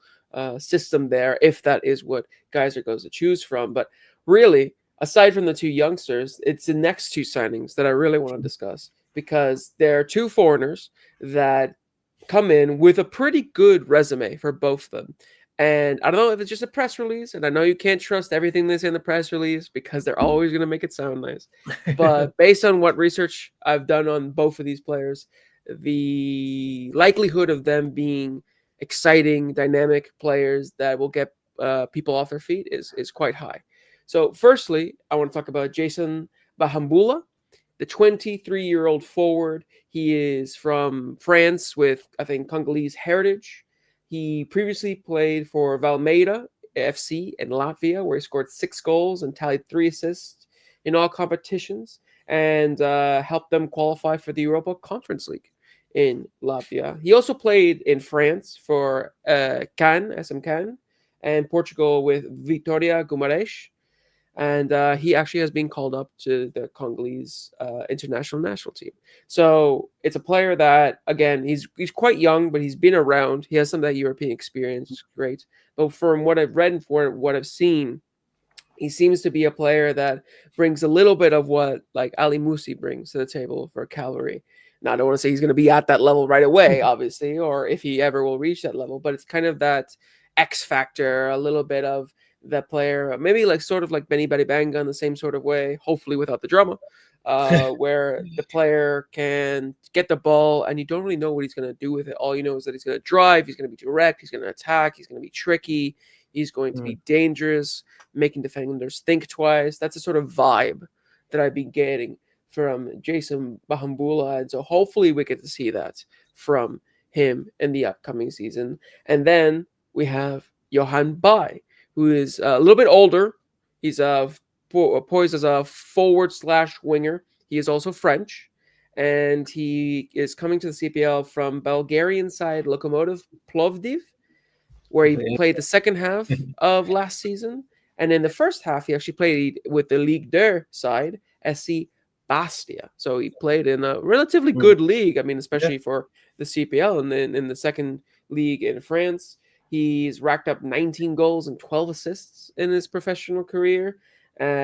system there if that is what Geyser goes to choose from. But really, aside from the 2 youngsters, it's the next 2 signings that I really want to discuss, because there are 2 foreigners that come in with a pretty good resume for both of them. And I don't know if it's just a press release, and I know you can't trust everything they say in the press release because they're always going to make it sound nice. But based on what research I've done on both of these players, the likelihood of them being exciting, dynamic players that will get people off their feet is quite high. So, firstly, I want to talk about Jason Bahambula, the 23-year-old forward. He is from France with, I think, Congolese heritage. He previously played for Valmeida FC in Latvia, where he scored 6 goals and tallied 3 assists in all competitions, and helped them qualify for the Europa Conference League in Latvia. He also played in France for Cannes, SM Cannes, and Portugal with Vitória Guimarães. And he actually has been called up to the Congolese international national team. So it's a player that, again, he's quite young, but he's been around. He has some of that European experience, great. But from what I've read and for what I've seen, he seems to be a player that brings a little bit of what like Ali Musi brings to the table for Cavalry. Now, I don't want to say he's going to be at that level right away, obviously, or if he ever will reach that level, but it's kind of that X factor, a little bit of that player, maybe like sort of like Benny Banga in the same sort of way, hopefully without the drama, where the player can get the ball and you don't really know what he's going to do with it. All you know is that he's going to drive, he's going to be direct, he's going to attack, he's going to be tricky, he's going to be dangerous, making defenders think twice. That's a sort of vibe that I've been getting from Jason Bahambula. And so hopefully we get to see that from him in the upcoming season. And then we have Johan Bai, who is a little bit older. He's poised as a forward/winger. He is also French, and he is coming to the CPL from Bulgarian side Lokomotiv Plovdiv, where he played the second half of last season. And in the first half, he actually played with the Ligue 2 side, SC Bastia. So he played in a relatively good league. I mean, especially for the CPL, and then in the second league in France. He's racked up 19 goals and 12 assists in his professional career.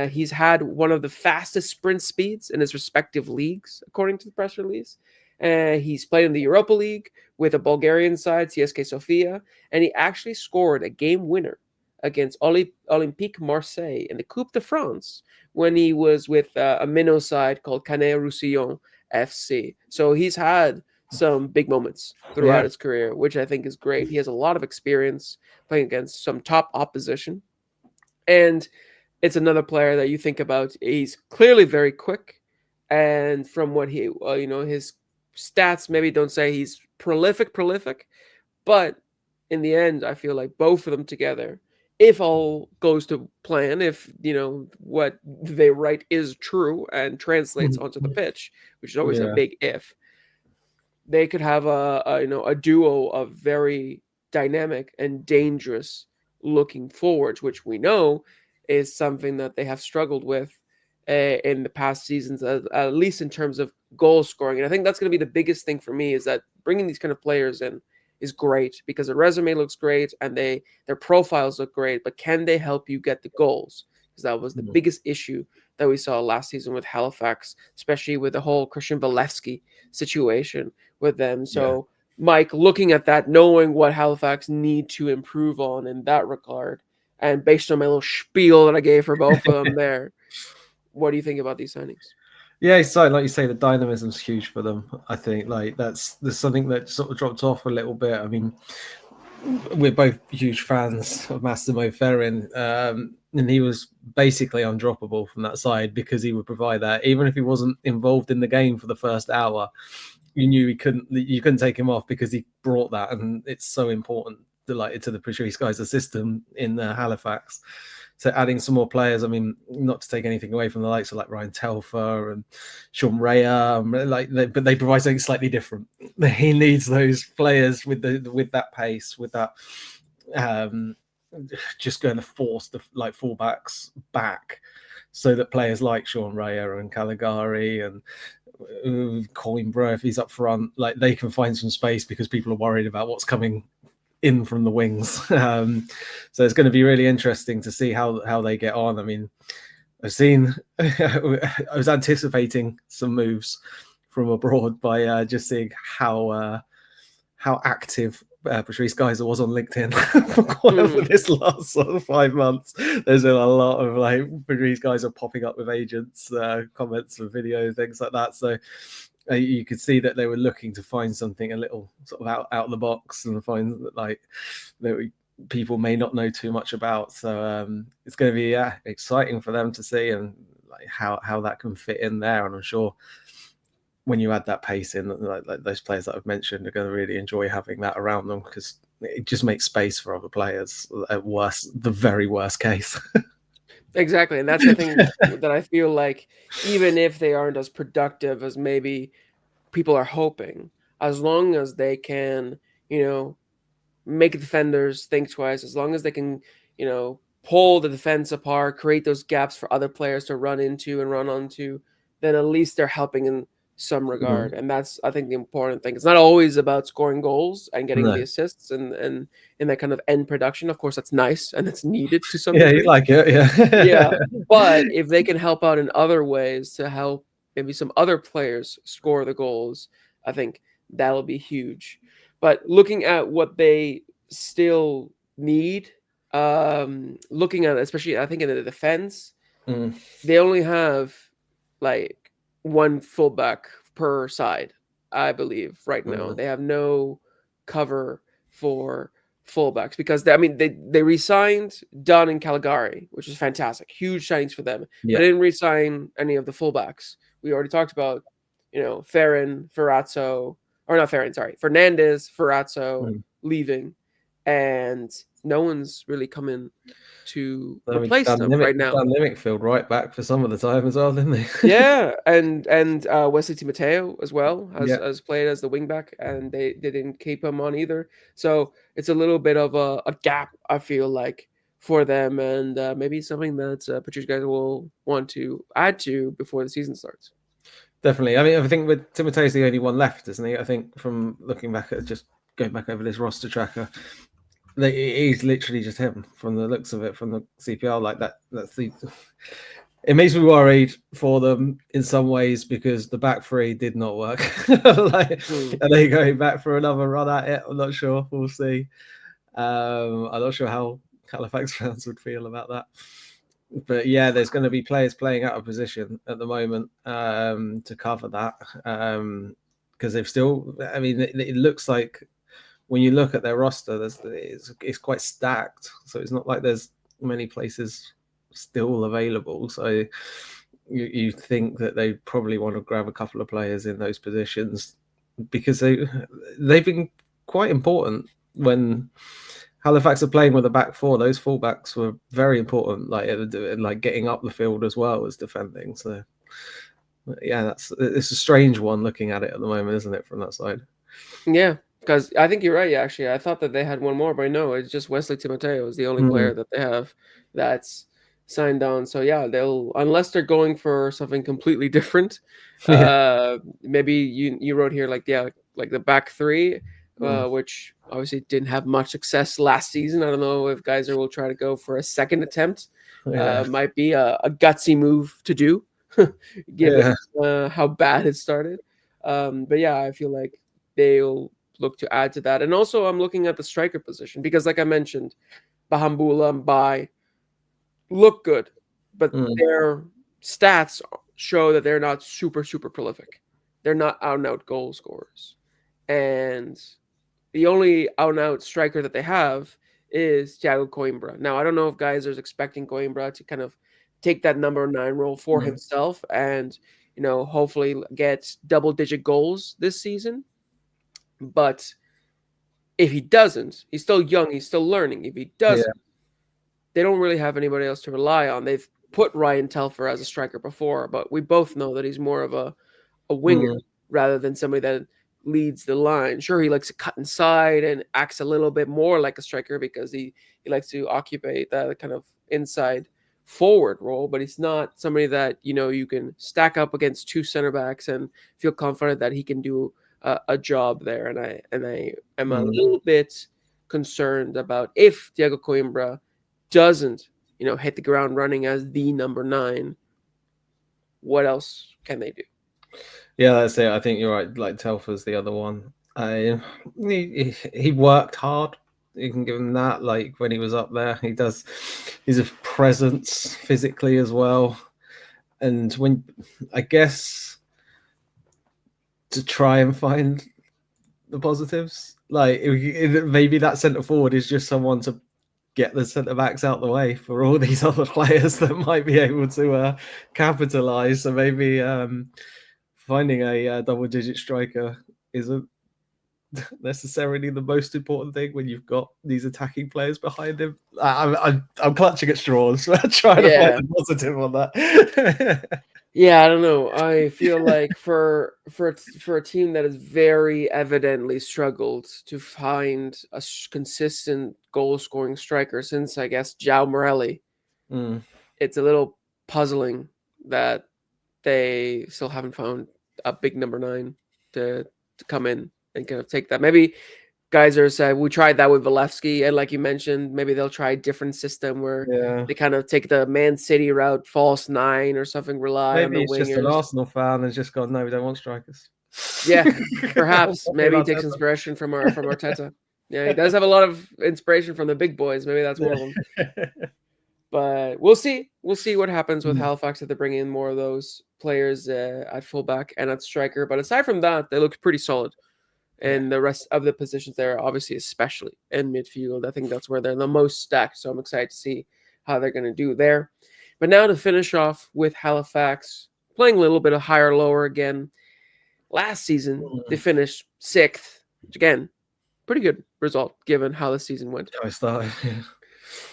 He's had one of the fastest sprint speeds in his respective leagues, according to the press release. He's played in the Europa League with a Bulgarian side, CSK Sofia, and he actually scored a game winner against Olympique Marseille in the Coupe de France when he was with a minnow side called Canet-Roussillon FC. So he's had some big moments throughout his career, which I think is great. He has a lot of experience playing against some top opposition. And it's another player that you think about. He's clearly very quick. And from what his stats maybe don't say he's prolific, but in the end, I feel like both of them together, if all goes to plan, if what they write is true and translates onto the pitch, which is always a big if, they could have a duo of very dynamic and dangerous looking forwards, which we know is something that they have struggled with in the past seasons, at least in terms of goal scoring. And I think that's going to be the biggest thing for me, is that bringing these kind of players in is great because their resume looks great and their profiles look great, but can they help you get the goals? Because that was the biggest issue that we saw last season with Halifax, especially with the whole Christian Walewski situation with them. So, Mike, looking at that, knowing what Halifax need to improve on in that regard, and based on my little spiel that I gave for both of them there, what do you think about these signings? Yeah, so like you say, the dynamism's huge for them. I think like there's something that sort of dropped off a little bit. I mean, we're both huge fans of Massimo Ferrin, and he was basically undroppable from that side because he would provide that, even if he wasn't involved in the game for the first hour. You knew you couldn't take him off because he brought that, and it's so important to the Patrice guys' system in Halifax. So adding some more players, I mean, not to take anything away from the likes of like Ryan Telfer and Sean Raya, but they provide something slightly different. He needs those players with that pace, with that just going to force the like fullbacks back, so that players like Sean Raya and Caligari and Coimbra, if he's up front, like they can find some space because people are worried about what's coming in from the wings. So it's going to be really interesting to see how they get on. I mean, I was anticipating some moves from abroad by just seeing how active Patrice Geyser was on LinkedIn for this last sort of 5 months. There's been a lot of like Patrice Geyser popping up with agents, comments and videos, things like that. So you could see that they were looking to find something a little sort of out of the box and find that people may not know too much about. So it's going to be exciting for them to see and like how that can fit in there. And I'm sure when you add that pace in, like those players that I've mentioned are going to really enjoy having that around them because it just makes space for other players at the very worst case. Exactly, and that's the thing that I feel like even if they aren't as productive as maybe people are hoping, as long as they can, make defenders think twice, as long as they can, pull the defense apart, create those gaps for other players to run into and run onto, then at least they're helping in some regard. And that's, I think, the important thing. It's not always about scoring goals and getting the assists and in that kind of end production. Of course, that's nice and it's needed to some degree. You like it, yeah. But if they can help out in other ways to help maybe some other players score the goals, I think that'll be huge. But looking at what they still need, looking at especially I think in the defense, they only have like one fullback per side, I believe, right now. They have no cover for fullbacks because they re-signed Dunn and Caligari, which is fantastic, huge signings for them. But they didn't re-sign any of the fullbacks. We already talked about, Ferrin, Ferrazzo, or not Ferrin, sorry, Fernandez, Ferrazzo leaving, and no one's really coming to replace them right now. Dan Limitfield right back for some of the time as well, didn't he? Yeah, and Wesley Timoteo as well has played as the wingback, and they didn't keep him on either. So it's a little bit of a gap, I feel like, for them, and maybe something that Patrice guys will want to add to before the season starts. Definitely. I mean, I think with Timoteo's the only one left, isn't he? I think from looking back at just going back over this roster tracker, he's literally just him from the looks of it from the CPL. Like that's the. It makes me worried for them in some ways because the back three did not work. Are they going back for another run at it? I'm not sure. We'll see. I'm not sure how Halifax fans would feel about that. But yeah, there's going to be players playing out of position at the moment to cover that because they've still. I mean, it looks like when you look at their roster, it's quite stacked. So it's not like there's many places still available. So you think that they probably want to grab a couple of players in those positions because they've been quite important when Halifax are playing with a back four. Those fullbacks were very important, like getting up the field as well as defending. So yeah, it's a strange one looking at it at the moment, isn't it, from that side? Yeah, because I think you're right. Actually, I thought that they had one more, but no, it's just Wesley Timoteo is the only player that they have that's signed on. So yeah, they'll unless they're going for something completely different. Maybe you wrote here like the back three, which obviously didn't have much success last season. I don't know if Geyser will try to go for a second attempt. Might be a gutsy move to do, given how bad it started. But yeah, I feel like they'll look to add to that. And also I'm looking at the striker position because like I mentioned, Bahambula and Bai look good, but their stats show that they're not super prolific. They're not out and out goal scorers, and the only out and out striker that they have is Thiago Coimbra. Now I don't know if guys are expecting Coimbra to kind of take that number 9 role for himself and hopefully get double-digit goals this season, but if he doesn't, he's still young, he's still learning. If he doesn't, they don't really have anybody else to rely on. They've put Ryan Telfer as a striker before, but we both know that he's more of a winger rather than somebody that leads the line. Sure, he likes to cut inside and acts a little bit more like a striker because he likes to occupy that kind of inside forward role, but he's not somebody that you can stack up against two center backs and feel confident that he can do a job there. And I am a little bit concerned about if Thiago Coimbra doesn't hit the ground running as the number 9, what else can they do? Yeah, that's it. I think you're right. Like Telfer's the other one. He worked hard. You can give him that. Like when he was up there, he's a presence physically as well. And when I guess to try and find the positives, like maybe that centre forward is just someone to get the centre backs out the way for all these other players that might be able to capitalise. So maybe finding a double-digit striker isn't necessarily the most important thing when you've got these attacking players behind him. I'm clutching at straws, trying to find the positive on that. Yeah, I don't know. I feel like for a team that has very evidently struggled to find a consistent goal-scoring striker since, I guess, João Morelli, it's a little puzzling that they still haven't found a big number 9 to come in and kind of take that. Maybe guys are saying we tried that with Valevsky, and like you mentioned, maybe they'll try a different system where they kind of take the Man City route, false 9 or something, rely on the Maybe wingers. it's just an Arsenal fan and just gone, no, we don't want strikers. Yeah, perhaps. Maybe he takes inspiration from Arteta. Yeah, he does have a lot of inspiration from the big boys. Maybe that's one of them. But we'll see. We'll see what happens with Halifax if they bring in more of those players at fullback and at striker. But aside from that, they look pretty solid. And the rest of the positions there, obviously, especially in midfield, I think that's where they're the most stacked. So I'm excited to see how they're going to do there. But now to finish off with Halifax, playing a little bit of higher, lower again. Last season, they finished 6th, which again, pretty good result given how the season went. I started.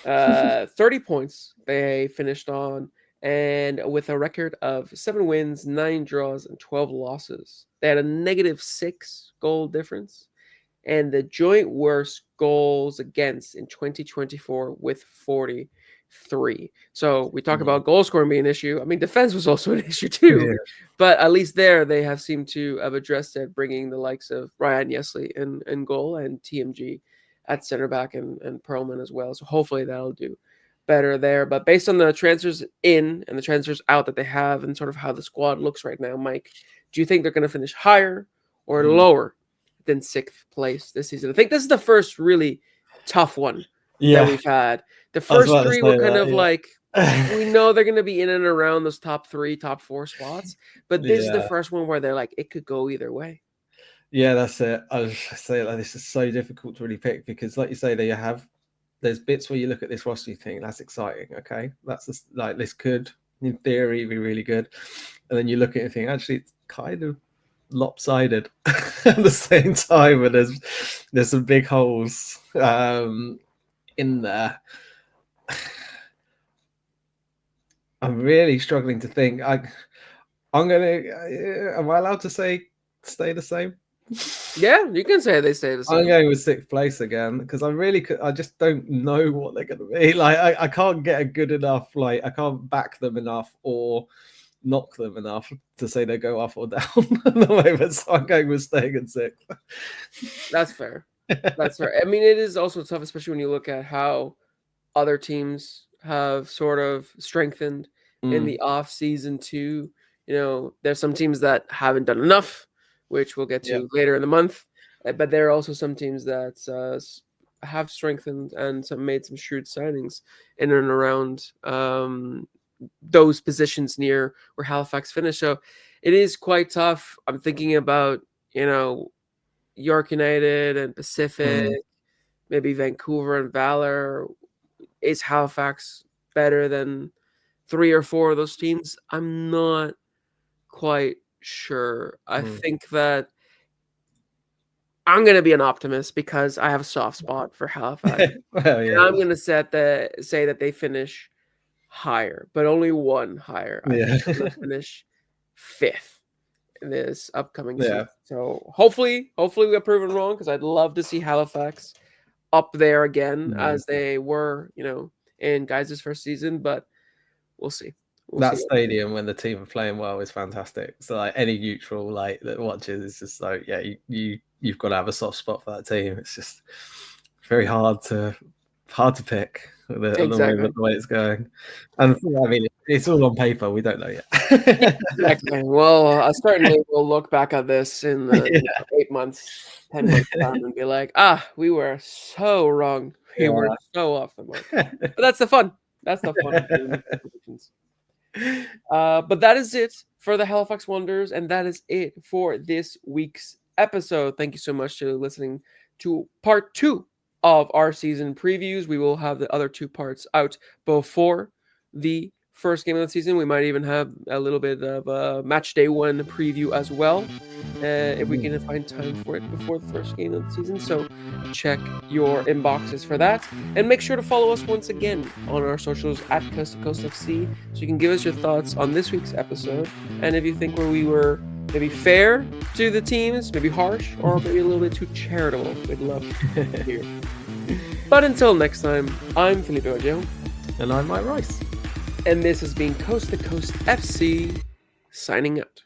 30 points they finished on, and with a record of 7 wins, 9 draws, and 12 losses. They had a -6 goal difference, and the joint worst goals against in 2024 with 43. So we talk about goal scoring being an issue. I mean, defense was also an issue too, but at least there they have seemed to have addressed it, bringing the likes of Ryan Yesley in goal and TMG at center back and Perlman as well. So hopefully that'll do better there. But based on the transfers in and the transfers out that they have and sort of how the squad looks right now, Mike, do you think they're going to finish higher or lower than 6th place this season? I think this is the first really tough one that we've had. The first 3 were kind of like, we know they're going to be in and around those top 3, top 4 spots. But this is the first one where they're like, it could go either way. Yeah, that's it. I was saying like this is so difficult to really pick because, like you say, there's bits where you look at this roster, you think that's exciting. Okay, that's just, like this could, in theory, be really good, and then you look at it and think actually it's kind of lopsided at the same time, and there's some big holes in there. I'm really struggling to think. Am I allowed to say stay the same? Yeah, you can say they stay the same. I'm going with 6th place again because I just don't know what they're going to be. Like I can't get a good enough, like I can't back them enough or knock them enough to say they go up or down at the moment. So I'm going with staying in 6th. That's fair. That's fair. I mean, it is also tough, especially when you look at how other teams have sort of strengthened in the off season too. There's some teams that haven't done enough, which we'll get to later in the month. But there are also some teams that have strengthened and made some shrewd signings in and around those positions near where Halifax finished. So it is quite tough. I'm thinking about, York United and Pacific, maybe Vancouver and Valor. Is Halifax better than 3 or 4 of those teams? I'm not quite sure. I think that I'm going to be an optimist because I have a soft spot for Halifax. Well, And I'm going to say that they finish higher, but only one higher. I think they're going to finish 5th in this upcoming season. So hopefully we are proven wrong, because I'd love to see Halifax up there again as they were, in Guys' first season, but we'll see. That stadium when the team are playing well is fantastic. So like any neutral that watches is just like, yeah, you've got to have a soft spot for that team. It's just very hard to pick the way it's going. And I mean, it's all on paper. We don't know yet. Exactly. Well, certainly we'll look back at this in 8 months, 10 months time and be like, we were so wrong. We were so off the mark. But that's the fun. That's the fun. But that is it for the Halifax Wonders, and that is it for this week's episode. Thank you so much for listening to part 2 of our season previews. We will have the other 2 parts out before the first game of the season. We might even have a little bit of a match day 1 preview as well, if we can find time for it before the first game of the season. So check your inboxes for that, and make sure to follow us once again on our socials at Coast to Coast FC, so you can give us your thoughts on this week's episode, and if you think where we were maybe fair to the teams, maybe harsh, or maybe a little bit too charitable, we'd love to hear. But until next time, I'm Felipe Ojo. And I'm Mike Rice. And this has been Coast to Coast FC, signing out.